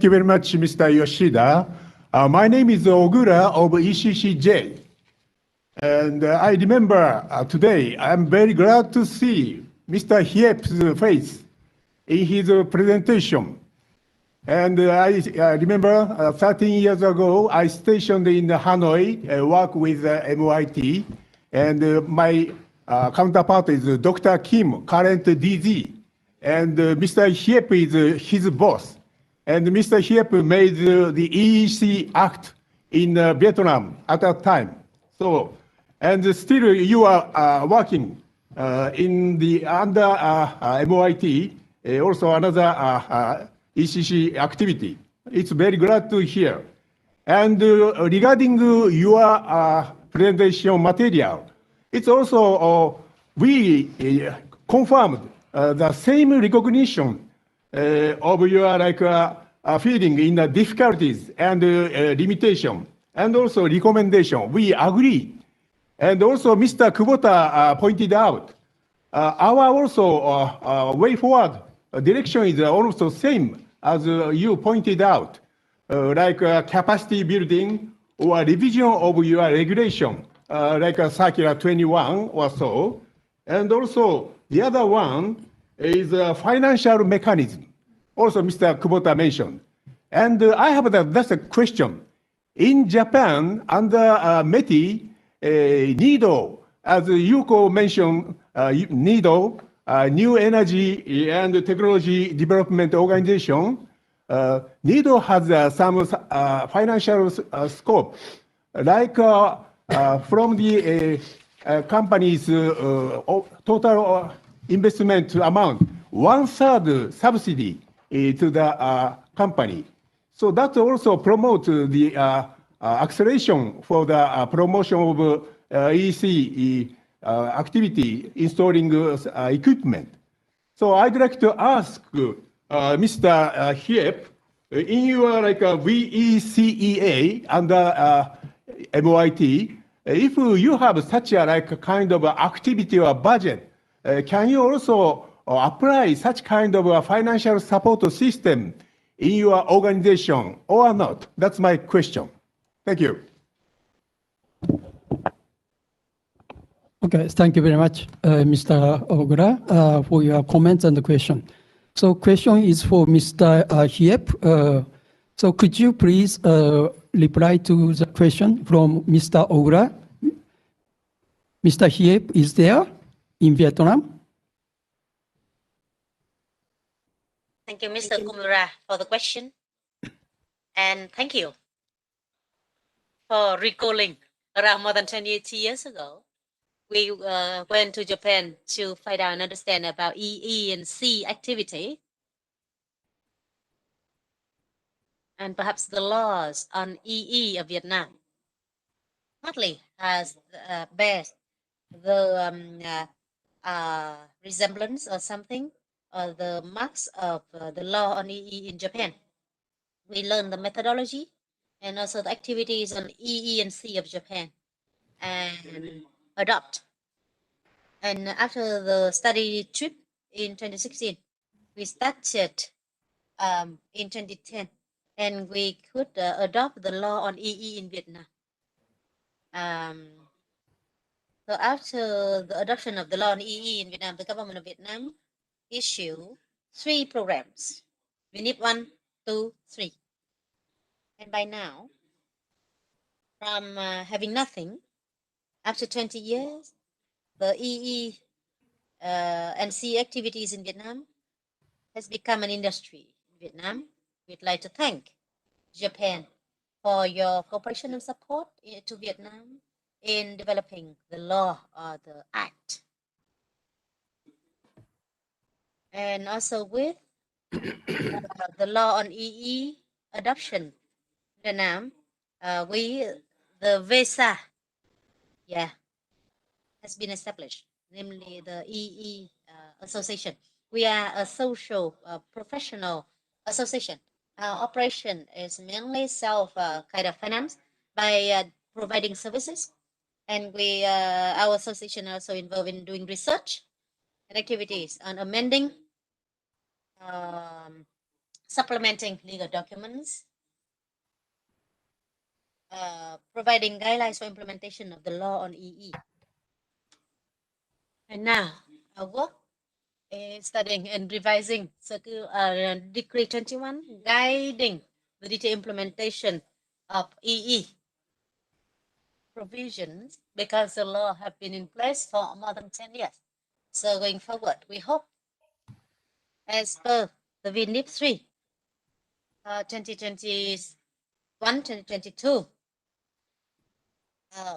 Thank you very much, Mr. Yoshida. My name is Ogura of ECCJ. And I remember today, I'm very glad to see Mr. Hiep's face in his presentation. And I remember 13 years ago, I stationed in Hanoi, work with MIT, and my counterpart is Dr. Kim, current DZ, and Mr. Hiep is his boss. And Mr. Hiep made the EEC Act in Vietnam at that time. So, and still you are working in the under MIT, also another ECC activity. It's very glad to hear. And regarding your presentation material, it's also, we confirmed the same recognition of your feeling in the difficulties and limitation, and also recommendation. We agree. And also Mr. Kubota pointed out, our also way forward direction is also same as you pointed out, like capacity building or revision of your regulation, like Circular 21 or so. And also the other one is a financial mechanism. Also Mr. Kubota mentioned. And I have that's a question. In Japan, under METI, NIDO, as Yuko mentioned, NIDO, New Energy and Technology Development Organization, NIDO has some financial scope, like from the company's total investment amount, 1/3 subsidy to the company. So that also promotes the acceleration for the promotion of EC activity installing equipment. So I'd like to ask Mr. Hiep, in your like VECEA under MIT, if you have such a like kind of activity or budget, can you also apply such kind of a financial support system in your organization or not? That's my question. Thank you. Okay, thank you very much, Mr. Ogura, for your comments and the question. So question is for Mr. Hiep. So could you please reply to the question from Mr. Ogura? Mr. Hiep is there in Vietnam? Thank you, Mr. Kumura, for the question. And thank you for recalling around more than 20 years ago. We went to Japan to find out and understand about EE and C activity, and perhaps the laws on EE of Vietnam partly has bears the resemblance or something, or the marks of the law on EE in Japan. We learned the methodology and also the activities on EE and C of Japan and adopt. And after the study trip in 2016, we started in 2010, and we could adopt the law on EE in Vietnam. So after the adoption of the law on EE in Vietnam, the government of Vietnam issued 3 programs. We need 1, 2, 3. And by now, from having nothing, after 20 years, the EE and C activities in Vietnam has become an industry in Vietnam. We'd like to thank Japan for your cooperation and support to Vietnam in developing the law or the act. And also with the law on EE adoption, Vietnam, the VESA, has been established, namely the EE Association. We are a social professional association. Our operation is mainly self kind of finance by providing services, and our association also involved in doing research and activities on amending supplementing legal documents, providing guidelines for implementation of the law on EE. And now, our work is studying and revising Decree 21, guiding the detailed implementation of EE provisions, because the law have been in place for more than 10 years. So going forward, we hope, as per the VNIP 3, 2021, 2022,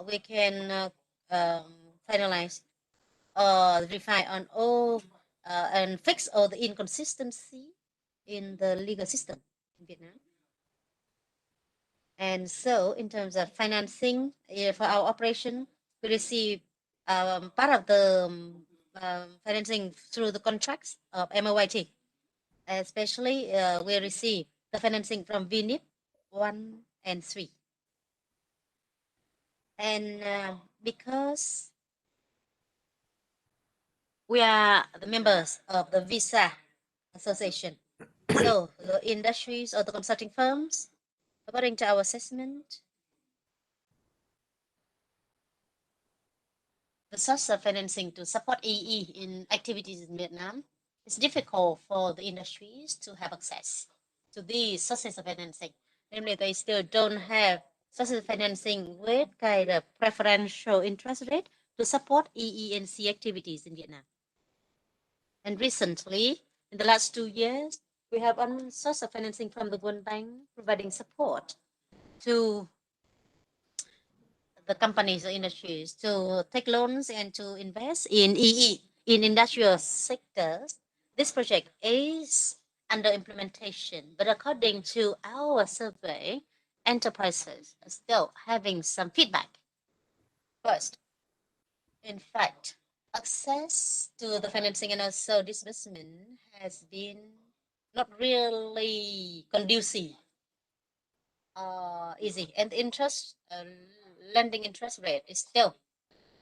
we can finalize or refine on all and fix all the inconsistency in the legal system in Vietnam. And so, in terms of financing for our operation, we receive part of the financing through the contracts of MOYT. Especially, we receive the financing from VNIP 1 and 3. And because we are the members of the Visa Association, so the industries or the consulting firms, according to our assessment, the source of financing to support EE in activities in Vietnam, it's difficult for the industries to have access to these sources of financing. Namely, they still don't have sources of financing with kind of preferential interest rate to support EE&C activities in Vietnam. And recently, in the last 2 years, we have one source of financing from the World Bank providing support to the companies or industries to take loans and to invest in EE in industrial sectors. This project is under implementation, but according to our survey, enterprises are still having some feedback. First, in fact, access to the financing and also disbursement has been not really conducive easy, and the interest lending interest rate is still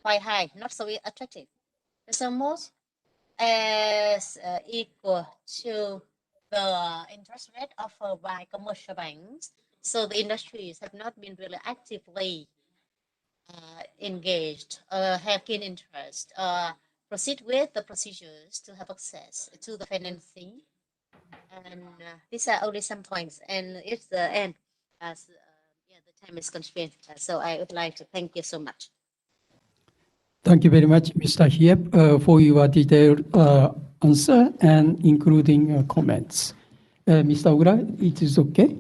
quite high, not so attractive. It's almost as equal to the interest rate offered by commercial banks. So the industries have not been really actively engaged or have keen interest proceed with the procedures to have access to the financing. And these are only some points, and it's the end as the time is constrained. So I would like to thank you so much. Thank you very much, Mr. Hiep, for your detailed answer and including comments. Mr. Ogura, it is okay?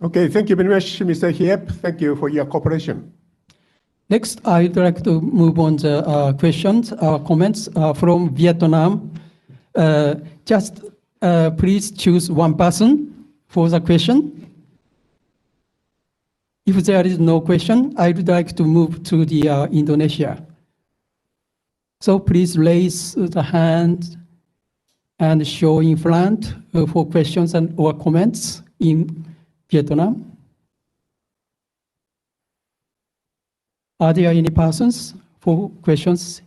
Okay, thank you very much, Mr. Hiep. Thank you for your cooperation. Next, I'd like to move on to questions, comments from Vietnam. Just please choose one person for the question. If there is no question, I would like to move to the Indonesia. So please raise the hand and show in front for questions and or comments in Vietnam. Are there any persons for questions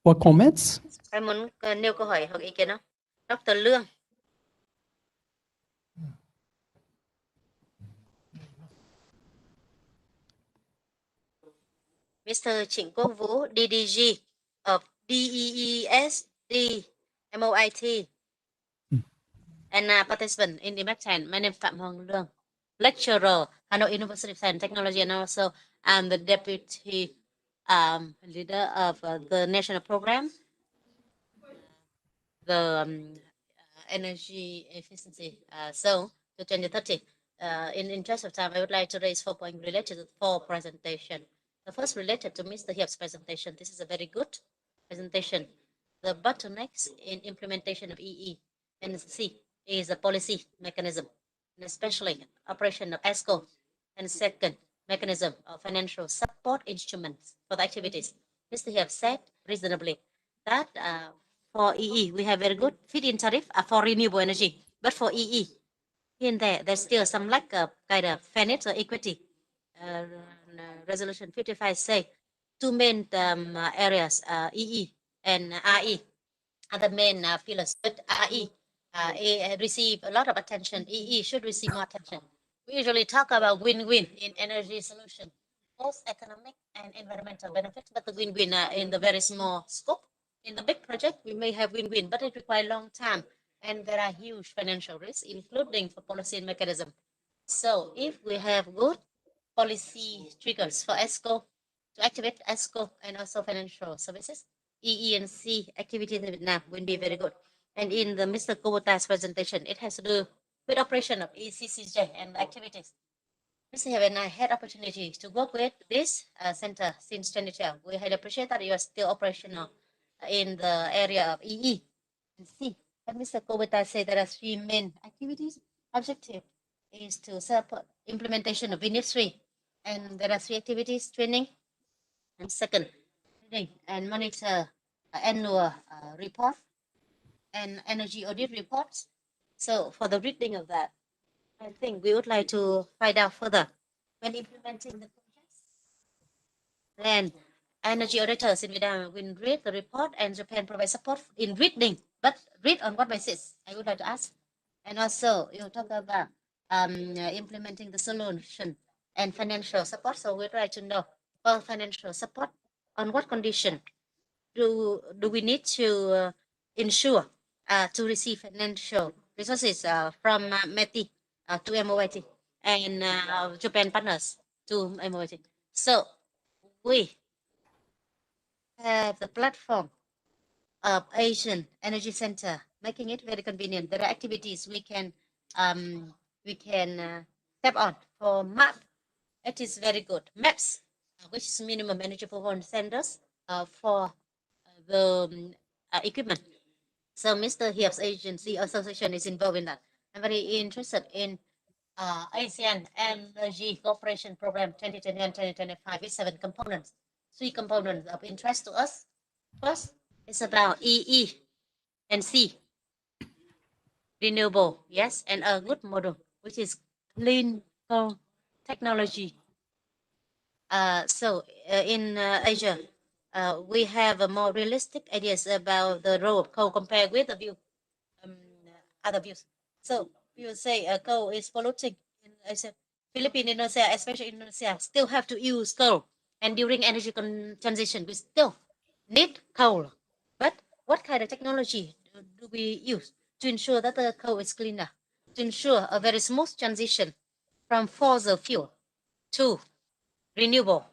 or comments? Ai muốn nêu câu hỏi hoặc ý kiến không? Dr. Lương. Mr. Trịnh Quốc Vũ, DDG of DEESD MOIT, and participant in EMAK10. My name is Phạm Hoàng Lương, lecturer, Hanoi University of Science and Technology, and also I'm the deputy leader of the national program, the energy efficiency. So to 2030. In interest of time, I would like to raise 4 points related to the 4 presentation. The first related to Mr. Hiep's presentation. This is a very good presentation. The bottlenecks in implementation of EE and C is a policy mechanism, and especially operation of ESCO, and second mechanism of financial support instruments for the activities. Mr. Hiep said reasonably that for EE we have very good feed-in tariff for renewable energy, but for EE in there's still some lack of kind of finance or equity. Resolution 55 say 2 main areas, EE and RE, are the main pillars. But RE receive a lot of attention. EE should receive more attention. We usually talk about win-win in energy solution, both economic and environmental benefits, but the win-win in the very small scope. In the big project, we may have win-win, but it requires long time, and there are huge financial risks, including for policy and mechanism. So if we have good policy triggers for ESCO to activate ESCO and also financial services, EE and C activities in Vietnam will be very good. And in the Mr. Kubota's presentation, it has to do with operation of ECCJ and activities. Mr. Heaven and I had opportunity to work with this center since 2012. We highly appreciate that you are still operational in the area of EE and C. And Mr. Kubota said there are three main activities. Objective is to support implementation of Unit 3. And there are three activities: training, and second, reading and monitor annual report and energy audit reports. So for the reading of that, I think we would like to find out further when implementing the projects. Then energy auditors in Vietnam will read the report, and Japan provide support in reading. But read on what basis? I would like to ask. And also, you talk about implementing the solution and financial support. So we'd like to know, well, financial support on what condition do we need to ensure to receive financial resources from METI to MOIT and Japan partners to MOIT. So we have the platform of Asian Energy Center, making it very convenient. There are activities we can tap on for MAP. It is very good. MAPS, which is minimum energy performance centers for the equipment. So Mr. Hiep's agency association is involved in that. I'm very interested in ASEAN Energy Cooperation Program 2021-2025 with 7 components. 3 components of interest to us. First, it's about EE and C, renewable, yes, and a good model, which is clean coal technology. So in Asia, we have more realistic ideas about the role of coal compared with the view, other views. So you say coal is polluting. In Asia, Philippines, Indonesia, especially Indonesia, still have to use coal. And during energy transition, we still need coal. But what kind of technology do we use to ensure that the coal is cleaner, to ensure a very smooth transition from fossil fuel to renewable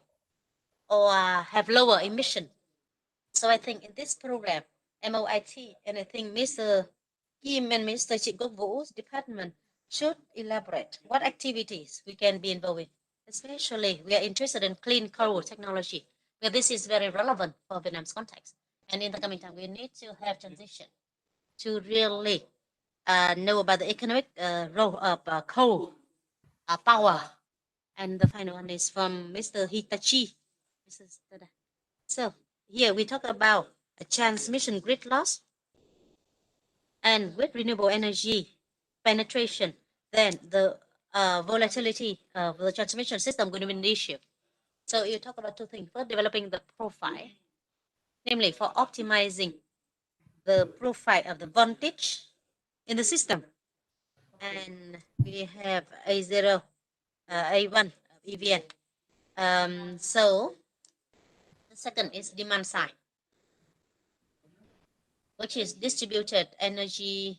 or have lower emission? So I think in this program, MOIT, and I think Mr. Kim and Mr. Chikok Vu's department should elaborate what activities we can be involved in. Especially, we are interested in clean coal technology, where this is very relevant for Vietnam's context. And in the coming time, we need to have transition to really know about the economic role of coal power. And the final one is from Mr. Hitachi. So here we talk about a transmission grid loss, and with renewable energy penetration, then the volatility of the transmission system going to be an issue. So you talk about 2 things. First, developing the profile, namely for optimizing the profile of the voltage in the system. And we have A0, A1, EVN. So the second is demand side, which is distributed energy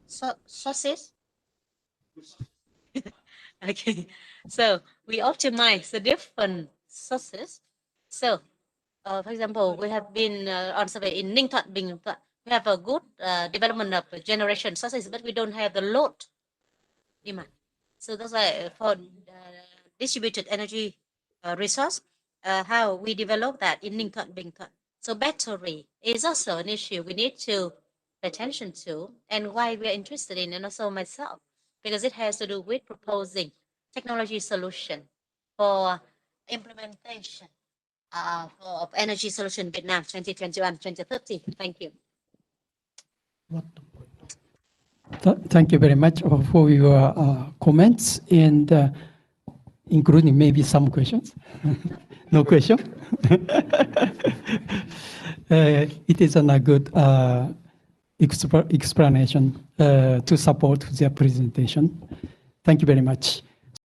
sources. Okay, so we optimize the different sources. So, for example, we have been on survey in Ninh Thuận, Bình Thuận. We have a good development of generation sources, but we don't have the load demand. So that's why for distributed energy resource, how we develop that in Ninh Thuận, Bình Thuận. So battery is also an issue we need to pay attention to, and why we are interested in, and also myself, because it has to do with proposing technology solution for implementation of energy solution Vietnam 2021-2030. Thank you. Thank you very much for your comments and including maybe some questions. No question? It is a good explanation to support their presentation. Thank you very much.